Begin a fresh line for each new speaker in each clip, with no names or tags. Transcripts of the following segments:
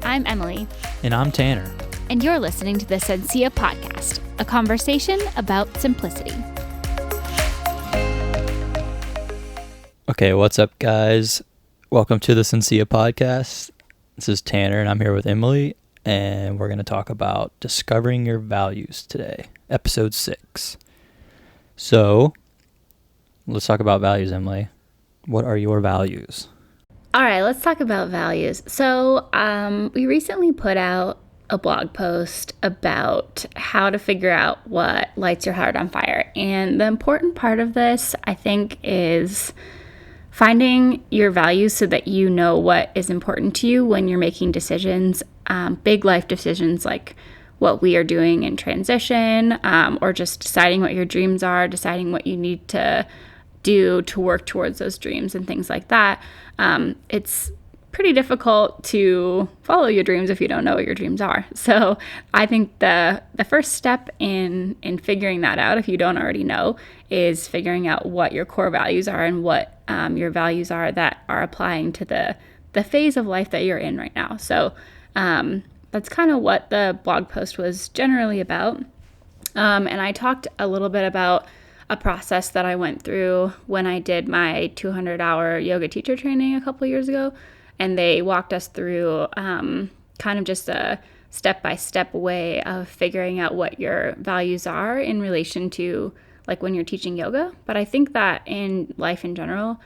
I'm Emily.
And I'm Tanner.
And you're listening to the Sencilla podcast, a conversation about simplicity.
Okay, what's up, guys? Welcome to the Sencilla podcast. This is Tanner, and I'm here with Emily, and we're going to talk about discovering your values today, episode 6. So, let's talk about values, Emily. What are your values?
All right, let's talk about values. So, we recently put out a blog post about how to figure out what lights your heart on fire. And the important part of this, I think, is finding your values so that you know what is important to you when you're making decisions, big life decisions like what we are doing in transition, or just deciding what your dreams are, deciding what you need to do to work towards those dreams and things like that. It's pretty difficult to follow your dreams if you don't know what your dreams are. So I think the first step in figuring that out, if you don't already know, is figuring out what your core values are and what your values are that are applying to the phase of life that you're in right now. So that's kind of what the blog post was generally about. And I talked a little bit about a process that I went through when I did my 200-hour yoga teacher training a couple years ago. And they walked us through kind of just a step-by-step way of figuring out what your values are in relation to like when you're teaching yoga. But I think that in life in general,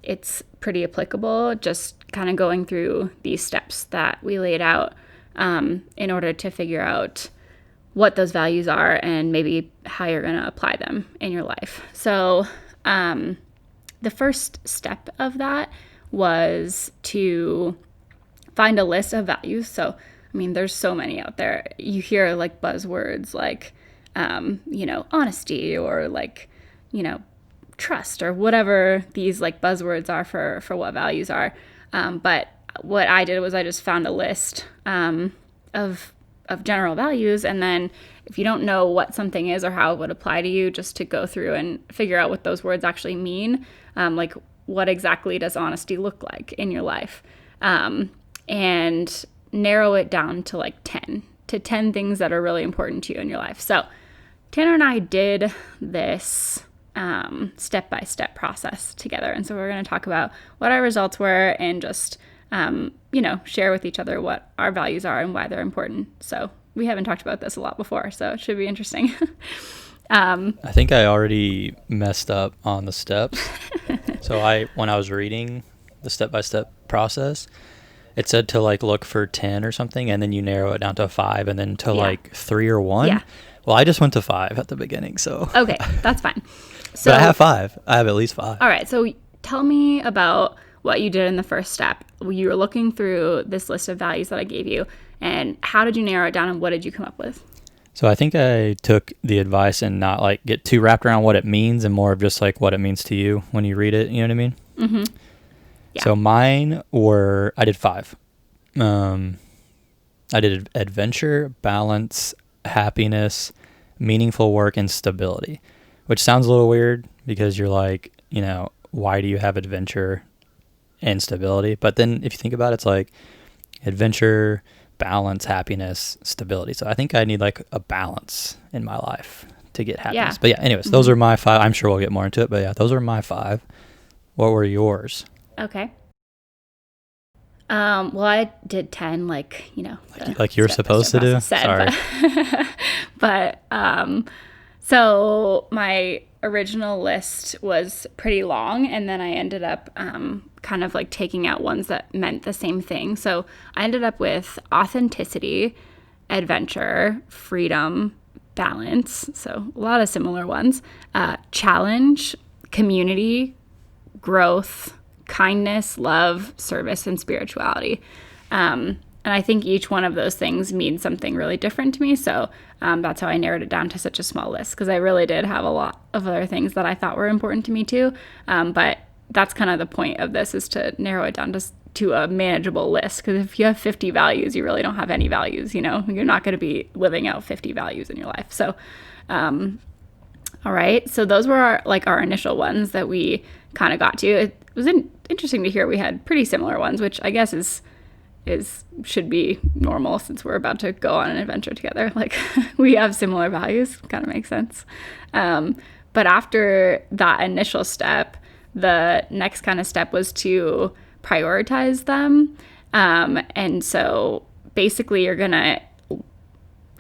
it's pretty applicable, just kind of going through these steps that we laid out in order to figure out what those values are and maybe how you're going to apply them in your life. So the first step of that was to find a list of values. So, I mean, there's so many out there. You hear like buzzwords like, honesty or like, trust or whatever these like buzzwords are for what values are. But what I did was I just found a list of general values. And then if you don't know what something is or how it would apply to you, just to go through and figure out what those words actually mean. Like what exactly does honesty look like in your life? And narrow it down to like 10 things that are really important to you in your life. So Tanner and I did this step-by-step process together. And so we're going to talk about what our results were and just share with each other what our values are and why they're important. So we haven't talked about this a lot before, so it should be interesting.
I think I already messed up on the steps. So when I was reading the step-by-step process, it said to like look for 10 or something, and then you narrow it down to 5, and then to like 3 or 1. Yeah. Well, I just went to 5 at the beginning, so.
Okay, that's fine. So,
but I have 5. I have at least 5.
All right, so tell me about what you did in the first step. You were looking through this list of values that I gave you, and how did you narrow it down, and what did you come up with?
So I think I took the advice and not like get too wrapped around what it means and more of just like what it means to you when you read it. You know what I mean?
Mm-hmm. Yeah.
So mine were, I did 5. I did adventure, balance, happiness, meaningful work, and stability, which sounds a little weird because you're like, why do you have adventure and stability? But then if you think about it, it's like adventure, balance, happiness, stability. So I think I need like a balance in my life to get happiness. Yeah. But yeah, anyways, those are my 5. I'm sure we'll get more into it, but yeah, those are my 5. What were yours?
Okay. Well, I did 10, like
you're supposed to do. Sorry.
But so my original list was pretty long, and then I ended up kind of like taking out ones that meant the same thing. So I ended up with authenticity, adventure, freedom, balance. So a lot of similar ones. Challenge, community, growth, kindness, love, service, and spirituality. And I think each one of those things means something really different to me. So that's how I narrowed it down to such a small list, because I really did have a lot of other things that I thought were important to me too. But that's kind of the point of this, is to narrow it down to a manageable list. Because if you have 50 values, you really don't have any values. You're not going to be living out 50 values in your life. So, all right. So those were our initial ones that we kind of got to. It was interesting to hear we had pretty similar ones, which I guess is should be normal since we're about to go on an adventure together. Like we have similar values, kind of makes sense. But after that initial step, the next kind of step was to prioritize them. And so basically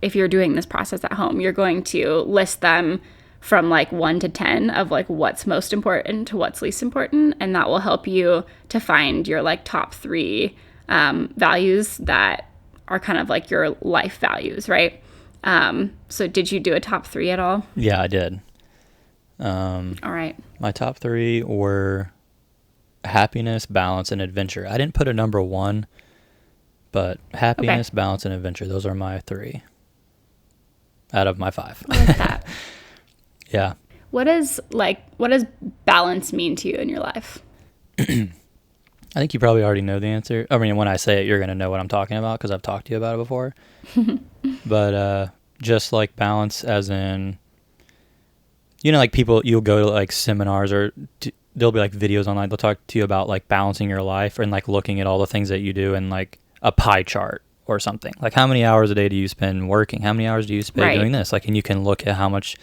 if you're doing this process at home, you're going to list them from like 1 to 10 of like what's most important to what's least important. And that will help you to find your like top 3 values that are kind of like your life values, right? So did you do a top 3 at all?
Yeah, I did.
All right.
My top 3 were happiness, balance, and adventure. I didn't put a number 1, but happiness, balance, and adventure. Those are my 3 out of my 5.
I like that.
Yeah.
What does balance mean to you in your life?
I think you probably already know the answer. I mean, when I say it, you're going to know what I'm talking about because I've talked to you about it before. But just like balance as in, like people, you'll go to like seminars or there'll be like videos online. They'll talk to you about like balancing your life and like looking at all the things that you do and like a pie chart or something. Like how many hours a day do you spend working? How many hours do you spend doing this? Like, and you can look at how much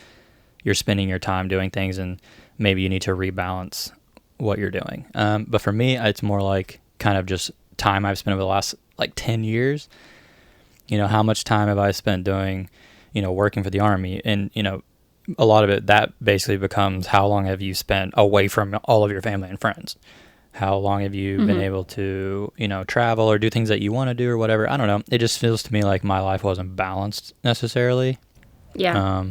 you're spending your time doing things and maybe you need to rebalance what you're doing. But for me, it's more like kind of just time I've spent over the last like 10 years. How much time have I spent doing, working for the Army? And, a lot of it, that basically becomes how long have you spent away from all of your family and friends? How long have you been able to, travel or do things that you want to do or whatever? I don't know. It just feels to me like my life wasn't balanced necessarily.
Yeah.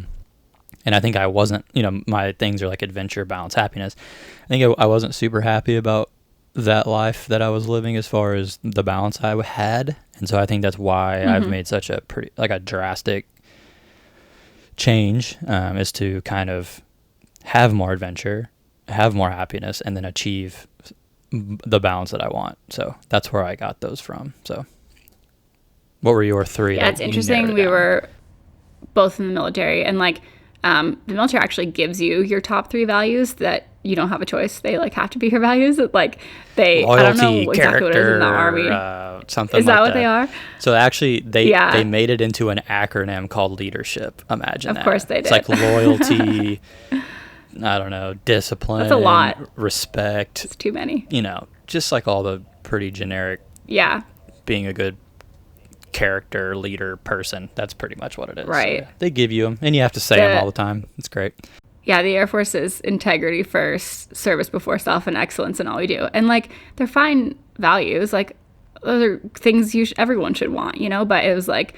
And I think I wasn't, my things are like adventure, balance, happiness. I think I wasn't super happy about that life that I was living as far as the balance I had. And so I think that's why I've made such a a drastic change, is to kind of have more adventure, have more happiness, and then achieve the balance that I want. So that's where I got those from. So what were your 3?
Yeah, it's interesting. We were both in the military, and like the military actually gives you your top 3 values that you don't have a choice. They like have to be your values. Like
loyalty,
I don't know exactly what it is in the Army.
Something
is
like
that what they are?
So actually, they made it into an acronym called leadership. Imagine that.
Of course they did.
It's like loyalty. I don't know, discipline.
That's a lot.
Respect.
It's too many.
Just like all the pretty generic.
Yeah.
Being a good character, leader, person. That's pretty much what it is.
Right.
So, yeah, they give you them, and you have to say them all the time. It's great.
Yeah, the Air Force is integrity first, service before self, and excellence in all we do. And like, they're fine values. Like, those are things everyone should want, But it was like,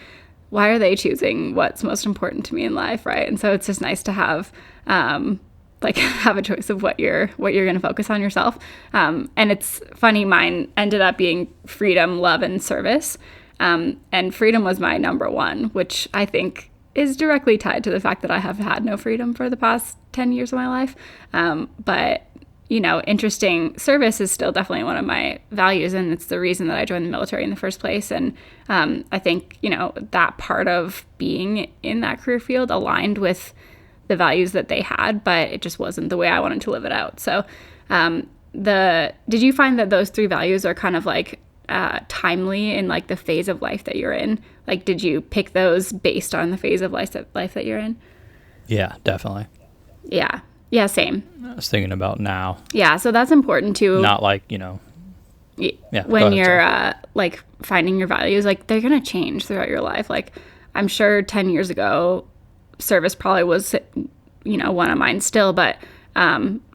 why are they choosing what's most important to me in life, right? And so it's just nice to have, have a choice of what you're going to focus on yourself. And it's funny, mine ended up being freedom, love, and service. And freedom was my number 1, which I think is directly tied to the fact that I have had no freedom for the past 10 years of my life. But, interesting, service is still definitely one of my values, and it's the reason that I joined the military in the first place. And I think, that part of being in that career field aligned with the values that they had, but it just wasn't the way I wanted to live it out. So did you find that those 3 values are kind of like timely in like the phase of life that you're in? Like, did you pick those based on the phase of life that you're in?
Yeah, definitely.
Yeah, same.
I was thinking about now.
Yeah, so that's important too.
Not like,
when you're like finding your values, like they're going to change throughout your life. Like I'm sure 10 years ago, service probably was, one of mine still, but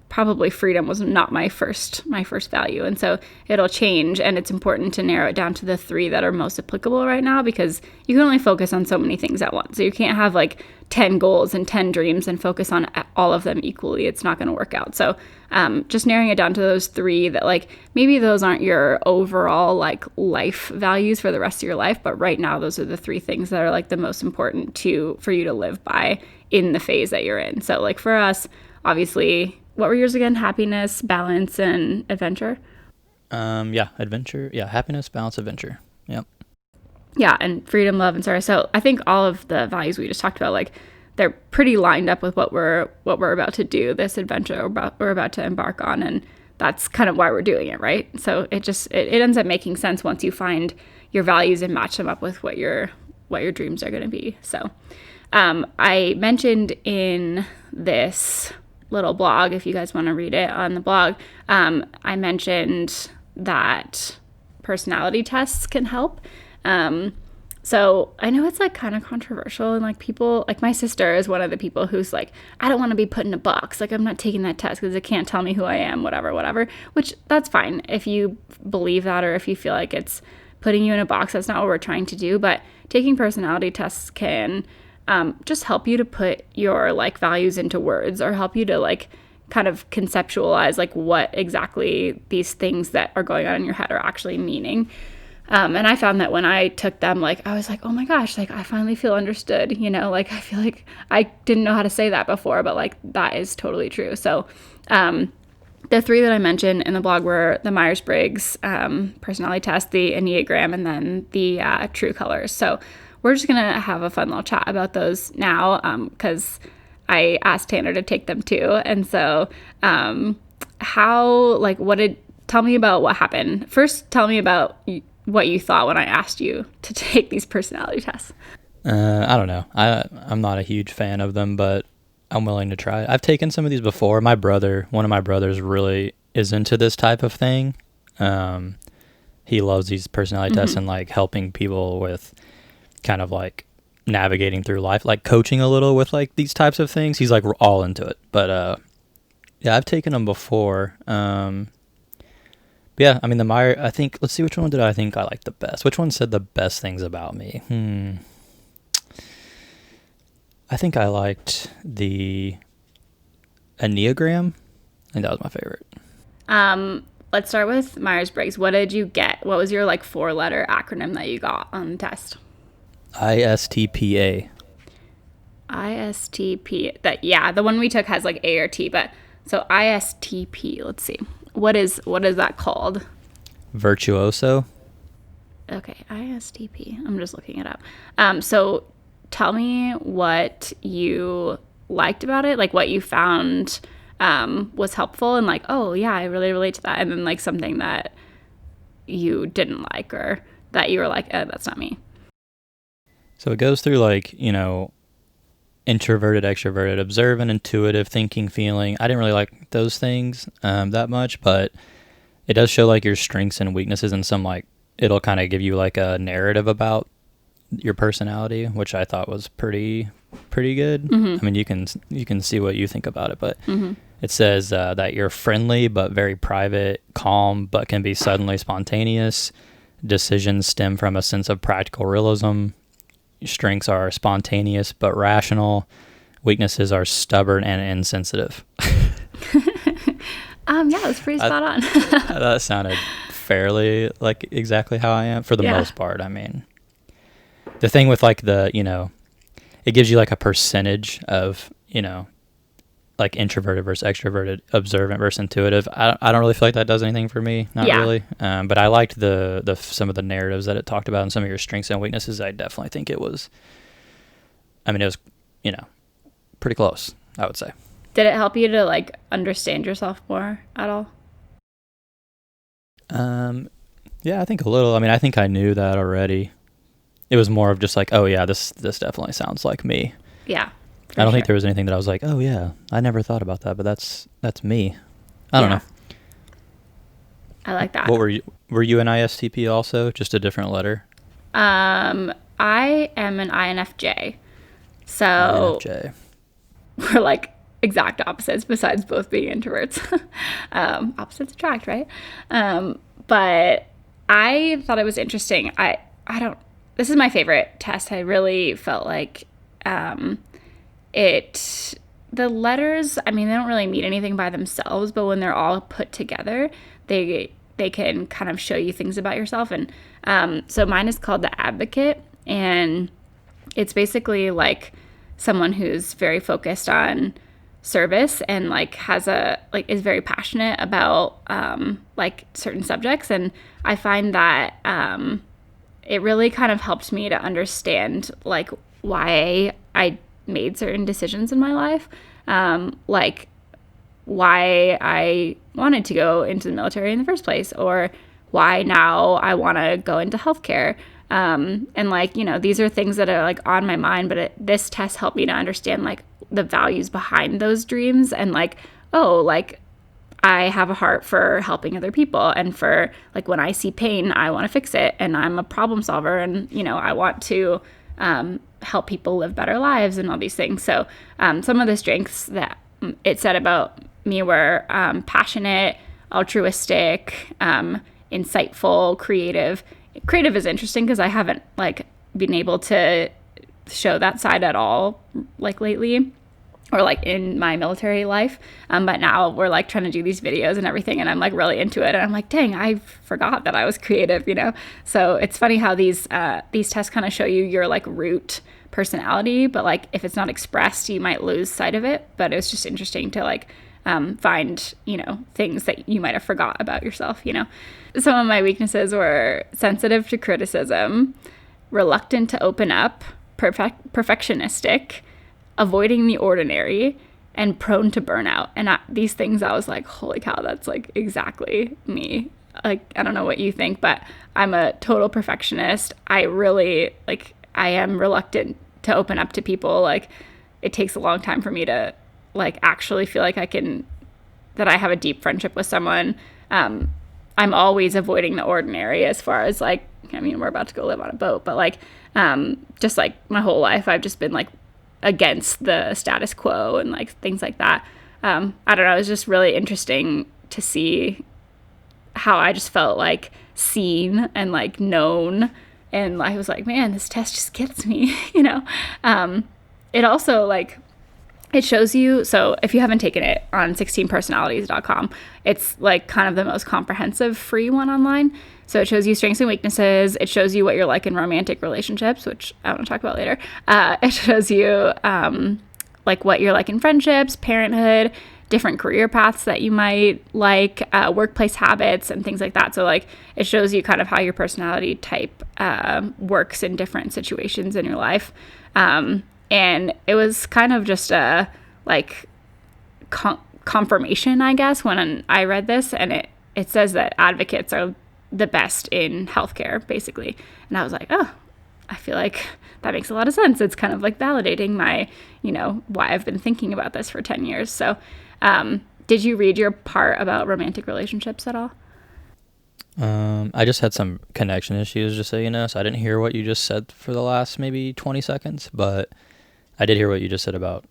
probably freedom was not my first value. And so it'll change, and it's important to narrow it down to the 3 that are most applicable right now, because you can only focus on so many things at once. So you can't have like 10 goals and 10 dreams and focus on all of them equally. It's not going to work out. So just narrowing it down to those 3 that like maybe those aren't your overall like life values for the rest of your life, but right now those are the 3 things that are like the most important for you to live by in the phase that you're in. So like for us, obviously, what were yours again? Happiness, balance, and adventure?
Adventure. Yeah, happiness, balance, adventure. Yep.
Yeah, and freedom, love, and service. So I think all of the values we just talked about, like, they're pretty lined up with what we're about to do, this adventure we're about to embark on. And that's kind of why we're doing it, right? So it ends up making sense once you find your values and match them up with what your dreams are going to be. So I mentioned in this little blog, if you guys want to read it on the blog, I mentioned that personality tests can help. So I know it's like kind of controversial, and like people, like my sister is one of the people who's like, I don't want to be put in a box. Like I'm not taking that test because it can't tell me who I am, whatever, which that's fine. If you believe that, or if you feel like it's putting you in a box, that's not what we're trying to do. But taking personality tests can just help you to put your like values into words, or help you to like kind of conceptualize like what exactly these things that are going on in your head are actually meaning. And I found that when I took them, like, I was like, oh my gosh, like, I finally feel understood, like, I feel like I didn't know how to say that before, but like, that is totally true. So, the 3 that I mentioned in the blog were the Myers-Briggs personality test, the Enneagram, and then the True Colors. So we're just going to have a fun little chat about those now, because I asked Tanner to take them too. And so tell me about what happened. First, tell me about what you thought when I asked you to take these personality tests.
I don't know. I'm not a huge fan of them, but I'm willing to try it. I've taken some of these before. One of my brothers really is into this type of thing. He loves these personality tests and like helping people with kind of like navigating through life, like coaching a little with like these types of things. He's like all into it. But yeah, I've taken them before. Yeah, I mean, let's see, which one did I think I liked the best? Which one said the best things about me? I think I liked the Enneagram. I think that was my favorite.
Let's start with Myers-Briggs. What did you get? What was your like 4-letter acronym that you got on the test?
ISTPA.
ISTP. The one we took has like A or T, but so ISTP, let's see. What is that called?
Virtuoso.
Okay, ISTP. I'm just looking it up. So tell me what you liked about it, like what you found was helpful, and like, oh yeah, I really relate to that. And then like something that you didn't like, or that you were like, oh, that's not me.
So it goes through like, introverted, extroverted, observant, intuitive, thinking, feeling. I didn't really like those things that much, but it does show like your strengths and weaknesses, and some like it'll kind of give you like a narrative about your personality, which I thought was pretty good. I mean, you can see what you think about it, but it says that you're friendly but very private, calm but can be suddenly spontaneous. Decisions stem from a sense of practical realism. Strengths are spontaneous but rational. Weaknesses are stubborn and insensitive.
Yeah, that's pretty spot on.
That sounded fairly like exactly how I am for the most part. I mean, the thing with like it gives you like a percentage of, like introverted versus extroverted, observant versus intuitive. I don't really feel like that does anything for me. Not really. But I liked the some of the narratives that it talked about and some of your strengths and weaknesses. I definitely think it was pretty close, I would say.
Did it help you to like understand yourself more at all?
Yeah, I think a little. I mean, I think I knew that already. It was more of just like, oh yeah, this definitely sounds like me.
Yeah.
I don't think there was anything that I was like, oh yeah, I never thought about that, but that's me. I don't know.
I like that.
What were you? Were you an ISTP also? Just a different letter?
I am an INFJ. So
INFJ.
We're like exact opposites, besides both being introverts. Opposites attract, right? But I thought it was interesting. This is my favorite test. I really felt like the letters, I mean, they don't really mean anything by themselves, but when they're all put together, they can kind of show you things about yourself. And so mine is called the Advocate, and it's basically like someone who's very focused on service and like is very passionate about like certain subjects. And I find that it really kind of helped me to understand like why I made certain decisions in my life. Like why I wanted to go into the military in the first place, or why now I want to go into healthcare. And like, you know, these are things that are like on my mind, but this test helped me to understand like the values behind those dreams, and like, oh, like I have a heart for helping other people, and for like when I see pain, I want to fix it, and I'm a problem solver, and you know, I want to help people live better lives and all these things. So some of the strengths that it said about me were passionate, altruistic, insightful, creative. Creative is interesting because I haven't like been able to show that side at all like lately, or like in my military life. But now we're like trying to do these videos and everything, and I'm like really into it. And I'm like, dang, I forgot that I was creative, you know? So it's funny how these tests kind of show you your like root personality, but like if it's not expressed, you might lose sight of it. But it was just interesting to like find, you know, things that you might have forgot about yourself, you know? Some of my weaknesses were sensitive to criticism, reluctant to open up, perfectionistic, avoiding the ordinary, and prone to burnout. And these things, I was like, holy cow, that's like exactly me. Like, I don't know what you think, but I'm a total perfectionist. I really, like, I am reluctant to open up to people. Like, it takes a long time for me to, like, actually feel like that I have a deep friendship with someone. I'm always avoiding the ordinary as far as, like, I mean, we're about to go live on a boat, but, like, just, like, my whole life, I've just been, like, against the status quo and like things like that. I don't know, it was just really interesting to see how I just felt like seen and like known, and I was like, man, this test just gets me, you know. It also like, it shows you, so if you haven't taken it, on 16personalities.com, it's like kind of the most comprehensive free one online. So it shows you strengths and weaknesses. It shows you what you're like in romantic relationships, which I want to talk about later. It shows you like what you're like in friendships, parenthood, different career paths that you might like, workplace habits, and things like that. So like it shows you kind of how your personality type works in different situations in your life. And it was kind of just a like confirmation, I guess, when I read this, and it says that advocates are the best in healthcare, basically. And I was like, oh, I feel like that makes a lot of sense. It's kind of like validating my, you know, why I've been thinking about this for 10 years. So did you read your part about romantic relationships at all?
I just had some connection issues, just so you know, so I didn't hear what you just said for the last maybe 20 seconds, but I did hear what you just said about,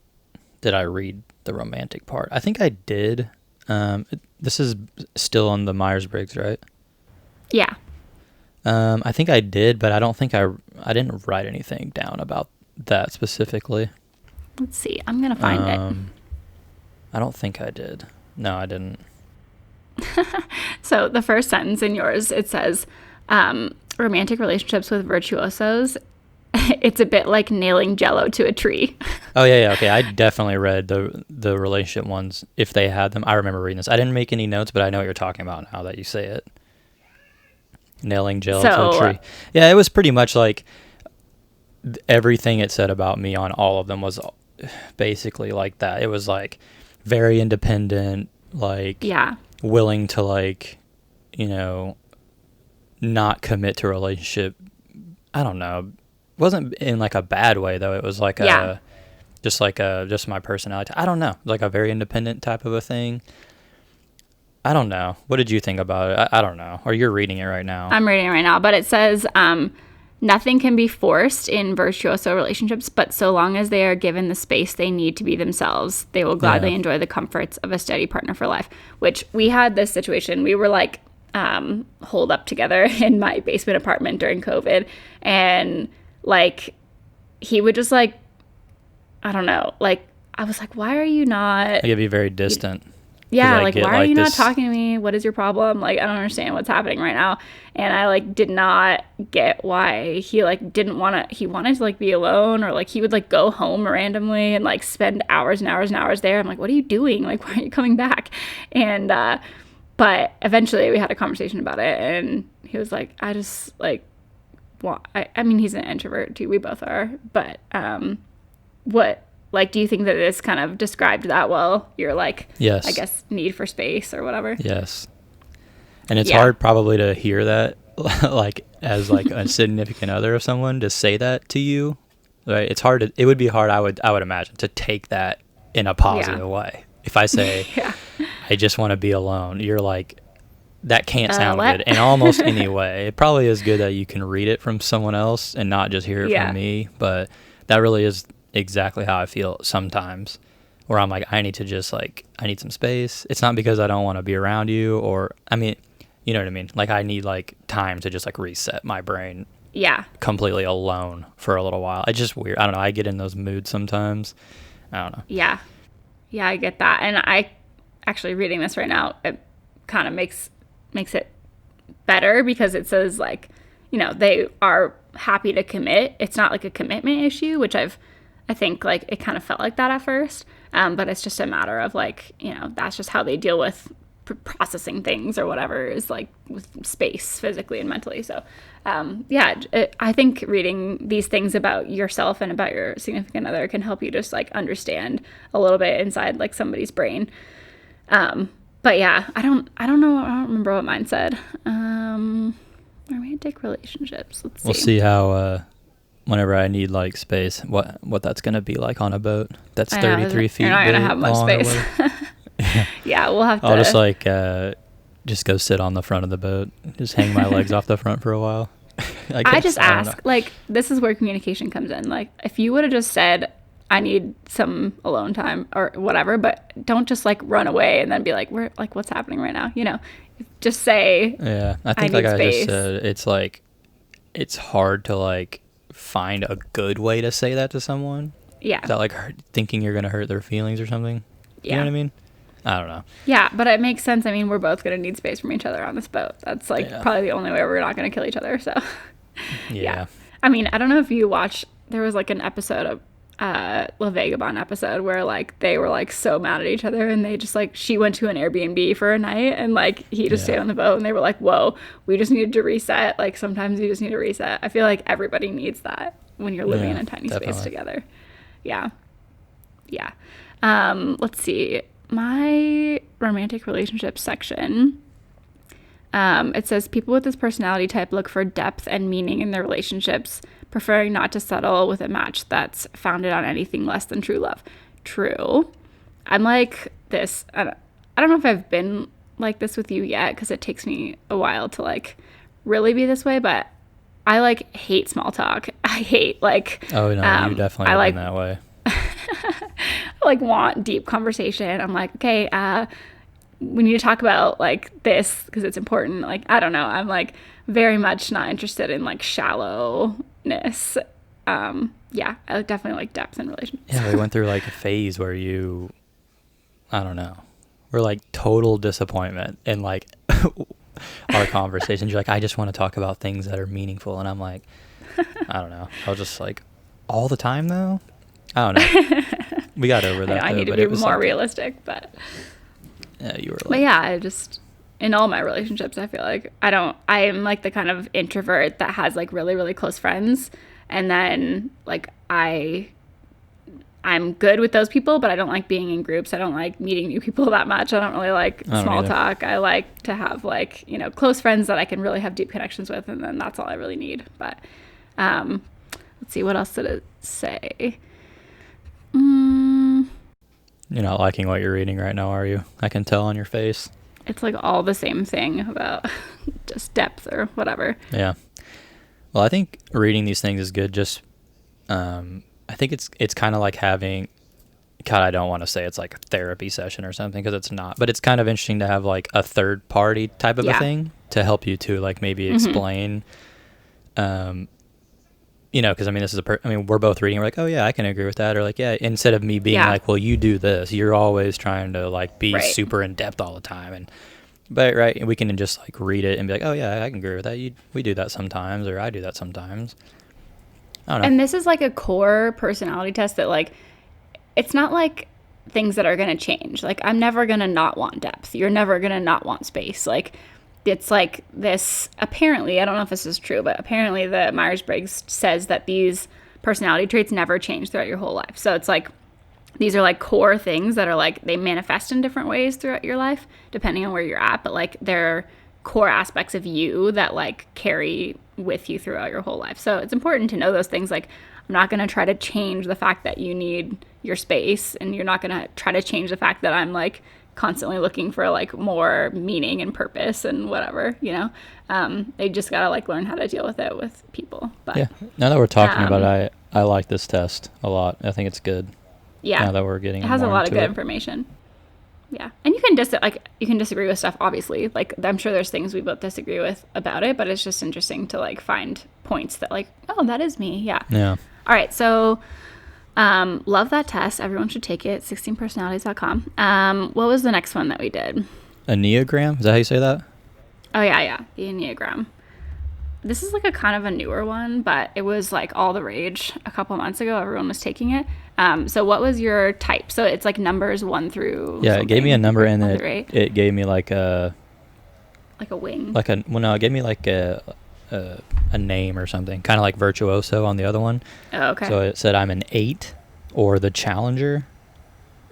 did I read the romantic part? I think I did. This is still on the Myers-Briggs, right?
Yeah.
I think I did, but I don't think I didn't write anything down about that specifically.
Let's see. I'm going to find it.
I don't think I did. No, I didn't.
So the first sentence in yours, it says, romantic relationships with virtuosos. It's a bit like nailing Jello to a tree.
Oh, yeah. Okay. I definitely read the relationship ones if they had them. I remember reading this. I didn't make any notes, but I know what you're talking about now that you say it. Nailing Jello to a tree. Yeah, it was pretty much like everything it said about me on all of them was basically like that. It was like very independent, like willing to like, you know, not commit to a relationship. I don't know. It wasn't in like a bad way though. It was like just my personality. I don't know. Like a very independent type of a thing. I don't know. What did you think about it? I don't know. Or you're reading it right now.
I'm reading it right now, but it says nothing can be forced in virtuoso relationships, but so long as they are given the space they need to be themselves, they will gladly enjoy the comforts of a steady partner for life. Which we had this situation. We were like holed up together in my basement apartment during COVID, and like he would just like, I don't know, like I was like, why are you not?
Like, it'd be very distant.
Yeah, like, why are you not talking to me? What is your problem? Like, I don't understand what's happening right now. And I, like, did not get why he, like, he wanted to, like, be alone, or, like, he would, like, go home randomly and, like, spend hours and hours and hours there. I'm like, what are you doing? Like, why are you coming back? And, but eventually we had a conversation about it, and he was like, I just, like, I mean, he's an introvert, too. We both are. But what Like, do you think that this kind of described that well? Your, like, I
Yes.
guess, need for space or whatever?
Yes. And it's
Yeah.
hard probably to hear that, like, as like a significant other of someone to say that to you, right? It's hard to, it would be hard, I would imagine, to take that in a
Yeah.
positive way. If I say,
Yeah.
I just want to be alone, you're like, that can't sound
What?
good in almost any way. It probably is good that you can read it from someone else and not just hear it from
Yeah.
me, but that really is exactly how I feel sometimes, where I'm like, I need to just like, I need some space. It's not because I don't want to be around you, or, I mean, you know what I mean? Like, I need like time to just like reset my brain
Yeah.
completely alone for a little while. It's just weird. I don't know. I get in those moods sometimes. I don't know.
Yeah. Yeah, I get that. And I actually reading this right now, it kind of makes it better because it says like, they are happy to commit. It's not like a commitment issue, which I think like it kind of felt like that at first. But it's just a matter of like, that's just how they deal with processing things or whatever is like with space physically and mentally. So, I think reading these things about yourself and about your significant other can help you just like understand a little bit inside like somebody's brain. But yeah, I don't know. I don't remember what mine said. Romantic relationships. Let's see.
We'll see how, whenever I need like space, what that's going to be like on a boat that's 33 feet
You're not gonna have much
long or
space.
whatever.
Yeah, we'll have to.
I'll just like, just go sit on the front of the boat, just hang my legs off the front for a while.
I just
don't know.
ask, like, this is where communication comes in. Like, if you would have just said, I need some alone time or whatever, but don't just like run away and then be like, we're like, what's happening right now? Just say,
Yeah, I think
need
like I
space.
just said, it's like, it's hard to like find a good way to say that to someone
yeah.
without like thinking you're going to hurt their feelings or something. You know
Yeah.
what I mean? I don't know.
Yeah, but it makes sense. I mean, we're both going to need space from each other on this boat. That's like probably the only way we're not going to kill each other. So,
Yeah.
I mean, I don't know if you watch, there was like an episode of La Vagabond episode where like they were like so mad at each other and they just like, she went to an Airbnb for a night and like he just stayed on the boat and they were like, whoa, we just needed to reset. Like sometimes you just need to reset. I feel like everybody needs that when you're living in a tiny space together. Yeah. Yeah. Let's see. My romantic relationships section. It says people with this personality type look for depth and meaning in their relationships, preferring not to settle with a match that's founded on anything less than true love. True. I'm like this. I don't know if I've been like this with you yet because it takes me a while to like really be this way, but I like hate small talk. I hate like.
Oh no, you definitely have been that way.
I like want deep conversation. I'm like, okay, we need to talk about like this because it's important. Like, I don't know. I'm like very much not interested in like shallowness. Yeah, I definitely like depth in relationships.
Yeah, we went through like a phase where I don't know, we're like total disappointment in like our conversations. You're like, I just want to talk about things that are meaningful. And I'm like, I don't know. I was just like, all the time though? I don't know. We got over that.
I need to
but
be
it was
more
like,
realistic, but
yeah, you were like,
but yeah, I just in all my relationships, I feel like I am like the kind of introvert that has like really, really close friends. And then like I'm good with those people, but I don't like being in groups. I don't like meeting new people that much. I don't really like small talk. I like to have like, close friends that I can really have deep connections with. And then that's all I really need. But let's see, what else did it say?
You're not liking what you're reading right now, are you? I can tell on your face.
It's like all the same thing about just depth or whatever.
Yeah. Well, I think reading these things is good. Just, I think it's kind of like having, God, I don't want to say it's like a therapy session or something because it's not, but it's kind of interesting to have like a third party type of a thing to help you to like maybe explain, because I mean, this is we're both reading. We're like, oh yeah, I can agree with that. Or like, yeah, instead of me being like, well, you do this, you're always trying to like be super in depth all the time. But we can just like read it and be like, oh yeah, I can agree with that. We do that sometimes, or I do that sometimes. I don't know.
And this is like a core personality test that like, it's not like things that are going to change. Like I'm never going to not want depth. You're never going to not want space. Like it's like this, apparently, I don't know if this is true, but apparently the Myers-Briggs says that these personality traits never change throughout your whole life. So it's like these are like core things that are like they manifest in different ways throughout your life depending on where you're at, but like they're core aspects of you that like carry with you throughout your whole life. So it's important to know those things. Like I'm not going to try to change the fact that you need your space, and you're not going to try to change the fact that I'm like constantly looking for like more meaning and purpose and whatever, you know. They just got to like learn how to deal with it with people. But
Yeah. Now that we're talking about it, I like this test a lot. I think it's good.
Yeah.
Now that we're getting
it has a
more
lot of
into
good
it.
information. Yeah. And you can disagree with stuff, obviously. Like I'm sure there's things we both disagree with about it, but it's just interesting to like find points that like, oh, that is me. Yeah.
Yeah.
All right. So love that test. Everyone should take it. 16personalities.com. What was the next one that we did?
Enneagram? Is that how you say that?
Oh yeah. The Enneagram. This is like a kind of a newer one, but it was like all the rage a couple months ago. Everyone was taking it. So what was your type? So it's like numbers 1 through.
Yeah, it gave me a number, and it gave me like a
wing.
It gave me like a name or something, kind of like virtuoso on the other one.
Oh, okay.
So it said I'm an 8 or the challenger.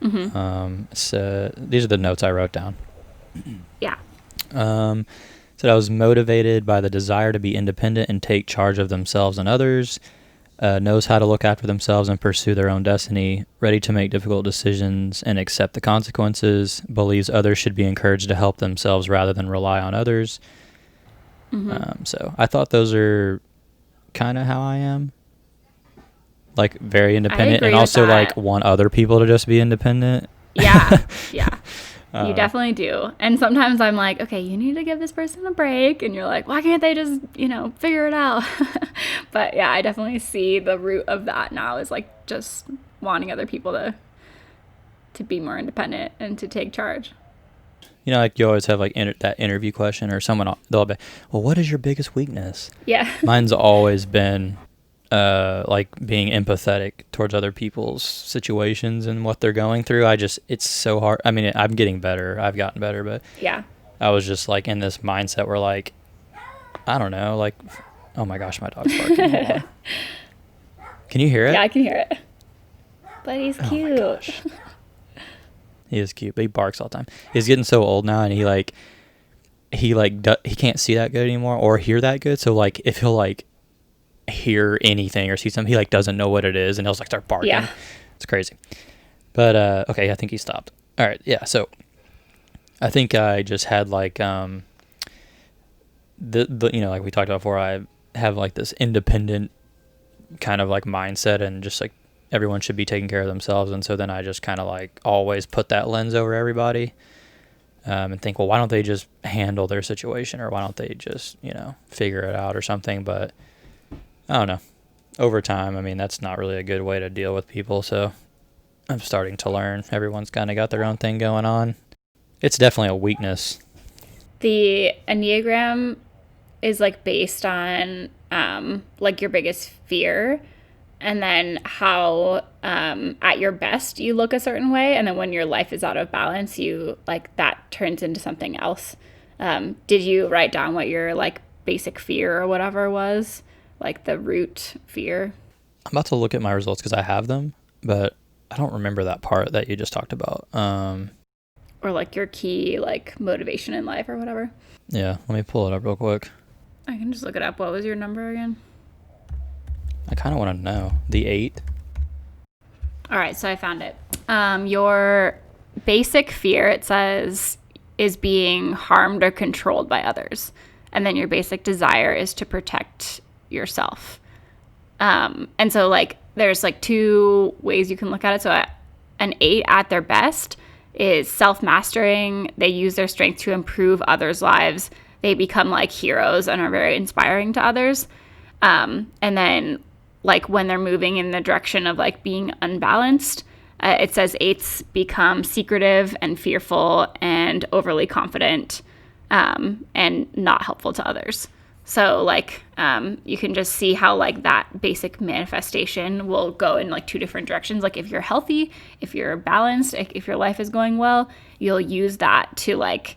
Mm-hmm.
So these are the notes I wrote down.
Yeah.
So I was motivated by the desire to be independent and take charge of themselves and others, knows how to look after themselves and pursue their own destiny, ready to make difficult decisions and accept the consequences, believes others should be encouraged to help themselves rather than rely on others.
Mm-hmm.
So I thought those are kind of how I am. Like very independent, and also like want other people to just be independent.
Yeah. You definitely do. And sometimes I'm like, okay, you need to give this person a break. And you're like, why can't they just, figure it out? But yeah, I definitely see the root of that now is like just wanting other people to be more independent and to take charge.
Like you always have like that interview question, or they'll be, well, what is your biggest weakness?
Yeah.
Mine's always been like being empathetic towards other people's situations and what they're going through. It's so hard. I mean, I'm getting better. I've gotten better, but
yeah,
I was just like in this mindset where like, I don't know, like, oh my gosh, my dog's barking. Hold on. Can you hear it?
Yeah, I can hear it. But he's cute.
Oh my gosh. He is cute, but he barks all the time. He's getting so old now, and he can't see that good anymore or hear that good. So like, if he'll like hear anything or see something, he like doesn't know what it is, and he'll like start barking. Yeah. It's crazy. But okay, I think he stopped. All right, yeah. So I think I just had like the like we talked about before, I have like this independent kind of like mindset, and just like everyone should be taking care of themselves. And so then I just kind of like always put that lens over everybody, and think, well, why don't they just handle their situation, or why don't they just figure it out or something. But I don't know. Over time, I mean, that's not really a good way to deal with people. So I'm starting to learn. Everyone's kind of got their own thing going on. It's definitely a weakness.
The Enneagram is like based on like your biggest fear, and then how at your best you look a certain way, and then when your life is out of balance, you like that turns into something else. Did you write down what your like basic fear or whatever was? Like the root fear?
I'm about to look at my results because I have them, but I don't remember that part that you just talked about.
Or like your key like motivation in life or whatever.
Yeah, let me pull it up real quick.
I can just look it up. What was your number again?
I kind of want to know. The 8.
All right, so I found it. Your basic fear, it says, is being harmed or controlled by others. And then your basic desire is to protect yourself. And so like there's like 2 ways you can look at it. So an 8 at their best is self-mastering. They use their strength to improve others' lives. They become like heroes and are very inspiring to others. And then like when they're moving in the direction of like being unbalanced, it says 8s become secretive and fearful and overly confident, and not helpful to others. So like you can just see how like that basic manifestation will go in like 2 different directions. Like if you're healthy, if you're balanced, if your life is going well, you'll use that to like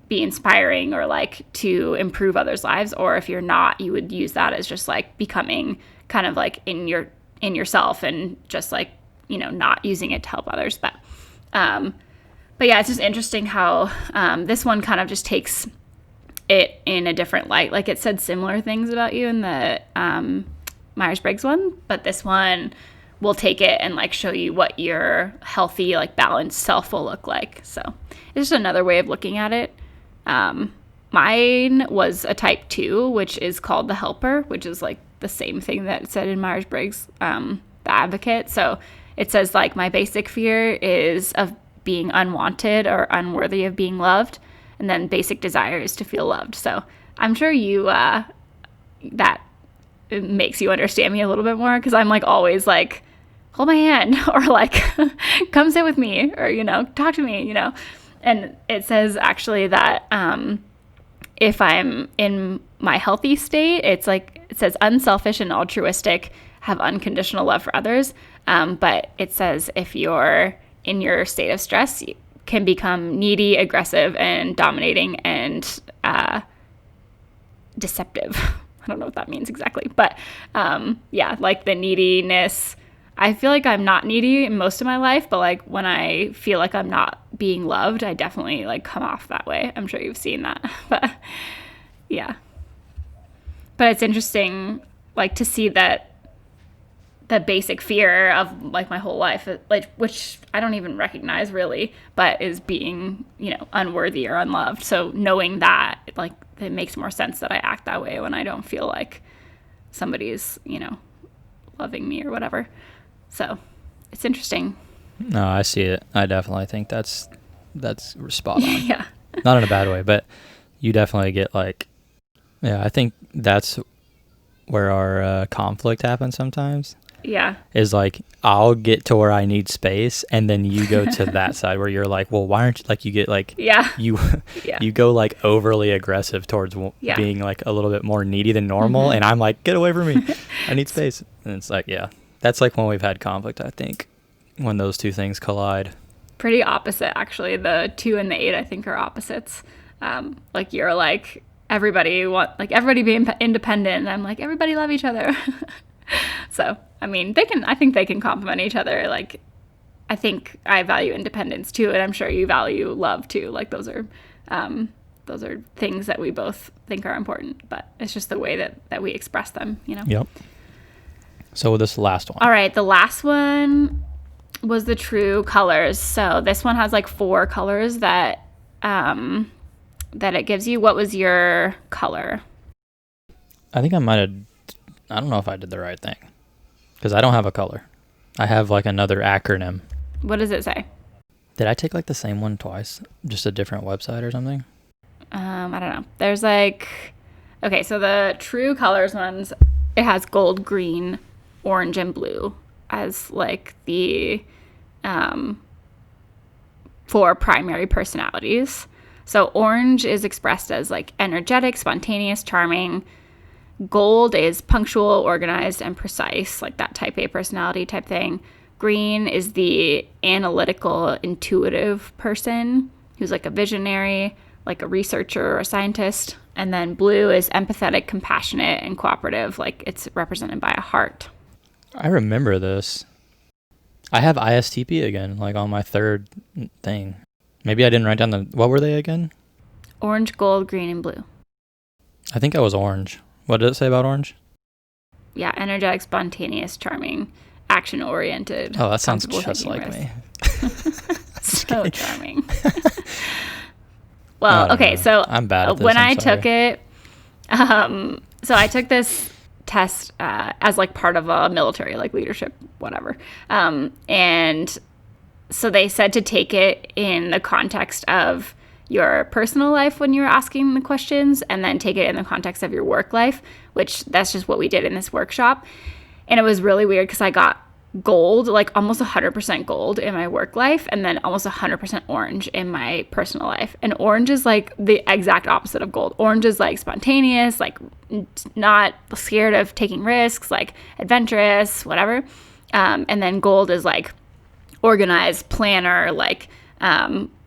be inspiring or like to improve others' lives. Or if you're not, you would use that as just like becoming kind of like in yourself and just like not using it to help others. But yeah, it's just interesting how this one kind of just takes it in a different light. Like, it said similar things about you in the Myers-Briggs one, but this one will take it and like show you what your healthy, like balanced self will look like. So it's just another way of looking at it. Mine was a type 2, which is called the helper, which is like the same thing that it said in Myers-Briggs, the advocate. So it says like, my basic fear is of being unwanted or unworthy of being loved. And then basic desire is to feel loved. So I'm sure you, that it makes you understand me a little bit more, because I'm like always like, hold my hand, or like, come sit with me, or, talk to me, And it says actually that if I'm in my healthy state, it's like, it says unselfish and altruistic, have unconditional love for others. But it says if you're in your state of stress, you can become needy, aggressive, and dominating, and deceptive. I don't know what that means exactly, but yeah, like the neediness. I feel like I'm not needy in most of my life, but like when I feel like I'm not being loved, I definitely like come off that way. I'm sure you've seen that, but yeah. But it's interesting, like, to see that the basic fear of like my whole life, like, which I don't even recognize really, but is being, unworthy or unloved. So knowing that, like, it makes more sense that I act that way when I don't feel like somebody's, loving me or whatever. So it's interesting.
No, I see it. I definitely think that's spot on.
Yeah.
Not in a bad way, but you definitely get like, yeah, I think that's where our conflict happens sometimes.
Yeah.
Is like, I'll get to where I need space, and then you go to that side where you're like, well, why aren't you, like, you get like,
yeah,
you go like overly aggressive towards being like a little bit more needy than normal. Mm-hmm. And I'm like, get away from me. I need space. And it's like, yeah, that's like when we've had conflict, I think, when those two things collide.
Pretty opposite, actually. The 2 and the 8, I think, are opposites. Like, you're like, everybody be independent. And I'm like, everybody love each other. So, I mean, I think they can complement each other. Like, I think I value independence too, and I'm sure you value love too. Like, those are things that we both think are important, but it's just the way that we express them,
Yep. So this last one.
All right. The last one was the true colors. So this one has like 4 colors that it gives you. What was your color?
I think I don't know if I did the right thing, because I don't have a color. I have like another acronym.
What does it say?
Did I take like the same one twice? Just a different website or something?
I don't know. There's like, okay, so the true colors ones, it has gold, green, orange, and blue as like the 4 primary personalities. So orange is expressed as like energetic, spontaneous, charming. Gold is punctual, organized, and precise, like that type A personality type thing. Green is the analytical, intuitive person who's like a visionary, like a researcher or a scientist. And then blue is empathetic, compassionate, and cooperative, like it's represented by a heart.
I remember this. I have ISTP again, like on my 3rd thing. Maybe I didn't write down what were they again?
Orange, gold, green, and blue.
I think I was orange. What did it say about orange?
Yeah, energetic, spontaneous, charming, action-oriented.
Oh, that sounds just like me.
So charming. Well, okay, so
I'm bad at this.
When I took it, so I took this test as like part of a military, like leadership, whatever. And so they said to take it in the context of your personal life when you're asking the questions, and then take it in the context of your work life, which that's just what we did in this workshop. And it was really weird because I got gold, like almost 100% gold in my work life, and then almost 100% orange in my personal life. And orange is like the exact opposite of gold. Orange is like spontaneous, like not scared of taking risks, like adventurous, whatever. And then gold is like organized, planner, like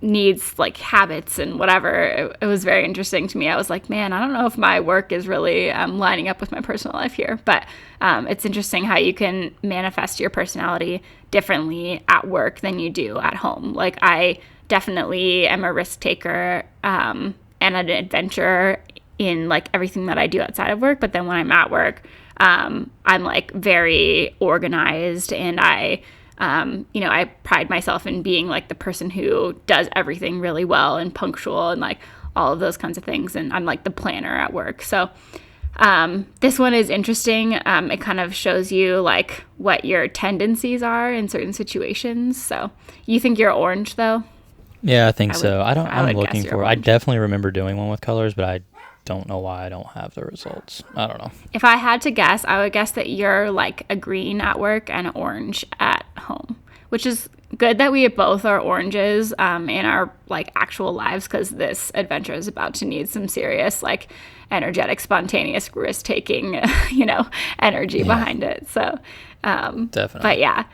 needs, like habits and whatever. It was very interesting to me. I was like, man, I don't know if my work is really lining up with my personal life here. But it's interesting how you can manifest your personality differently at work than you do at home. Like, I definitely am a risk taker and an adventurer in like everything that I do outside of work. But then when I'm at work, I'm like very organized, and I pride myself in being like the person who does everything really well and punctual and like all of those kinds of things. And I'm like the planner at work. So this one is interesting. It kind of shows you like what your tendencies are in certain situations. So you think you're orange though?
Yeah, I think so. I'm
would
looking
guess you're
for, I
orange.
definitely remember doing one with colors, but I don't know why I don't have the results. I don't know.
If I had to guess, I would guess that you're like a green at work and an orange at home, which is good that we both are oranges in our like actual lives, because this adventure is about to need some serious like energetic, spontaneous, risk taking, energy behind it. So, but
Definitely.
yeah,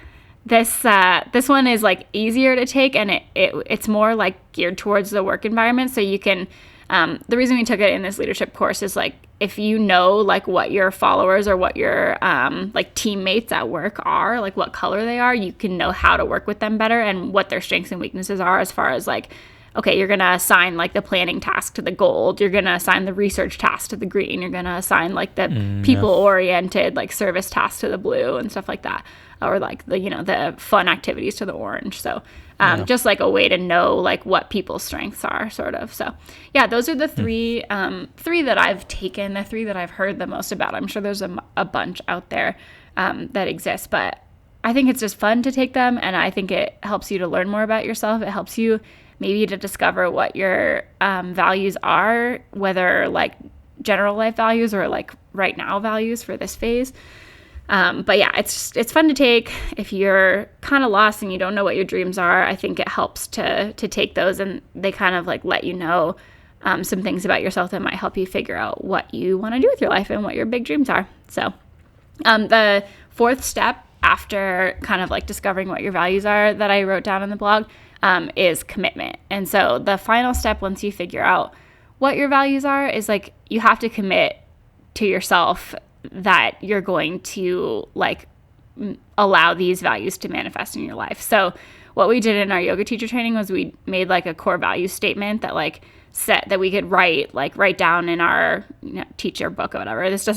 this one is like easier to take, and it's more like geared towards the work environment, so you can. The reason we took it in this leadership course is like if you know like what your followers or what your like teammates at work are, like what color they are, you can know how to work with them better and what their strengths and weaknesses are, as far as like, okay, you're going to assign like the planning task to the gold, you're going to assign the research task to the green, you're going to assign like the
Yeah.
people oriented like service task to the blue and stuff like that, or like the the fun activities to the orange. So
Yeah.
just like a way to know like what people's strengths are, sort of. So yeah, those are the three that I've taken, the three that I've heard the most about. I'm sure there's a bunch out there that exist, but I think it's just fun to take them, and I think it helps you to learn more about yourself. It helps you maybe to discover what your values are, whether like general life values or like right now values for this phase. But yeah, it's fun to take if you're kind of lost and you don't know what your dreams are. I think it helps to take those, and they kind of like let you know some things about yourself that might help you figure out what you want to do with your life and what your big dreams are. So the fourth step after kind of like discovering what your values are that I wrote down in the blog is commitment. And so the final step, once you figure out what your values are, is like you have to commit to yourself that you're going to like allow these values to manifest in your life. So what we did in our yoga teacher training was we made like a core value statement that like set that we could write down in our teacher book or whatever. This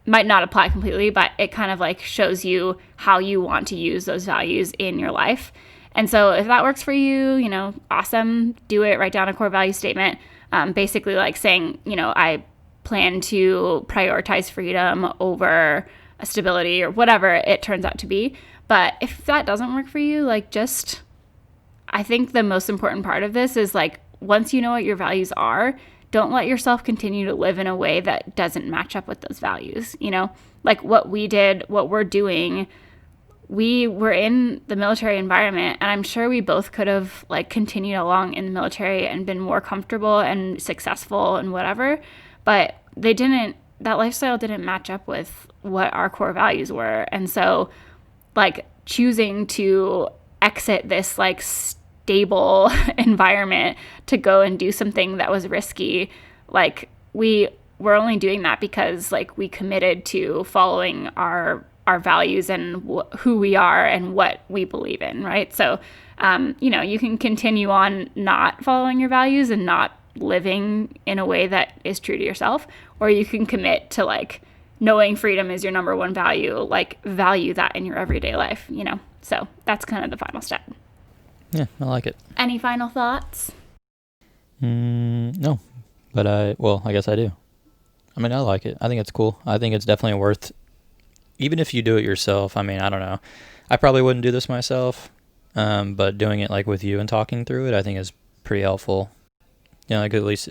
might not apply completely, but it kind of like shows you how you want to use those values in your life. And so if that works for you, awesome, do it. Write down a core value statement, basically like saying, I plan to prioritize freedom over stability or whatever it turns out to be. But if that doesn't work for you, like I think the most important part of this is like, once you know what your values are, don't let yourself continue to live in a way that doesn't match up with those values. Like what we did, what we're doing, we were in the military environment, and I'm sure we both could have like continued along in the military and been more comfortable and successful and whatever, but that lifestyle didn't match up with what our core values were. And so like choosing to exit this like stable environment to go and do something that was risky, like we were only doing that because like we committed to following our values and who we are and what we believe in, right? So you can continue on not following your values and not living in a way that is true to yourself, or you can commit to like knowing freedom is your number one value, like value that in your everyday life. So that's kind of the final step.
Yeah, I like it.
Any final thoughts?
No, but I guess I do. I mean, I like it. I think it's cool. I think it's definitely worth, even if you do it yourself. I mean, I don't know. I probably wouldn't do this myself, but doing it like with you and talking through it, I think is pretty helpful. Like at least,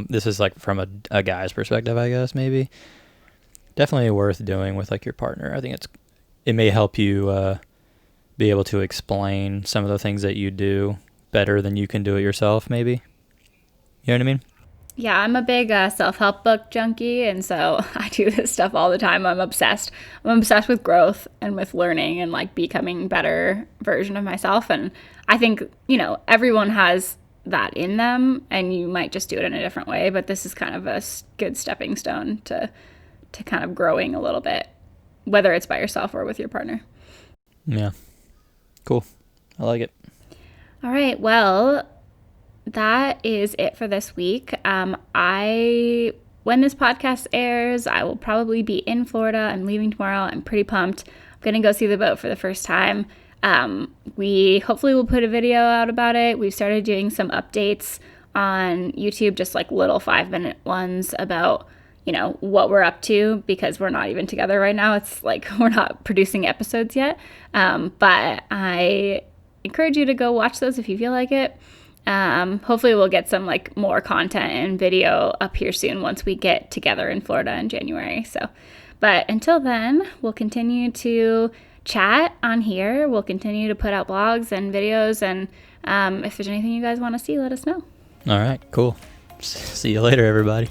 this is like from a guy's perspective, I guess, maybe. Definitely worth doing with like your partner. I think it may help you be able to explain some of the things that you do better than you can do it yourself, maybe. You know what I mean?
Yeah, I'm a big self-help book junkie, and so I do this stuff all the time. I'm obsessed. I'm obsessed with growth and with learning and like becoming a better version of myself. And I think, everyone has that in them, and you might just do it in a different way. But this is kind of a good stepping stone to kind of growing a little bit, whether it's by yourself or with your partner.
Yeah. Cool. I like it.
All right. Well, that is it for this week. When this podcast airs, I will probably be in Florida. I'm leaving tomorrow. I'm pretty pumped. I'm gonna go see the boat for the first time. We hopefully will put a video out about it. We've started doing some updates on YouTube, just like little 5-minute ones about what we're up to, because we're not even together right now. It's like we're not producing episodes yet. But I encourage you to go watch those if you feel like it. Hopefully we'll get some like more content and video up here soon once we get together in Florida in January. But until then, we'll continue to chat on here. We'll continue to put out blogs and videos, and if there's anything you guys want to see, let us know.
All right, cool. See you later, everybody.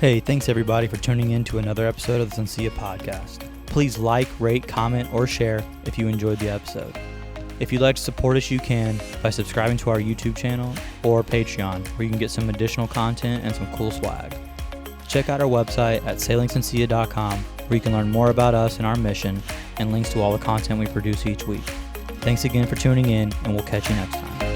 Hey, thanks everybody for tuning in to another episode of the Sencilla podcast. Please like, rate, comment, or share if you enjoyed the episode. If you'd like to support us, you can by subscribing to our YouTube channel or Patreon, where you can get some additional content and some cool swag. Check out our website at sailingsencilla.com, where you can learn more about us and our mission, and links to all the content we produce each week. Thanks again for tuning in, and we'll catch you next time.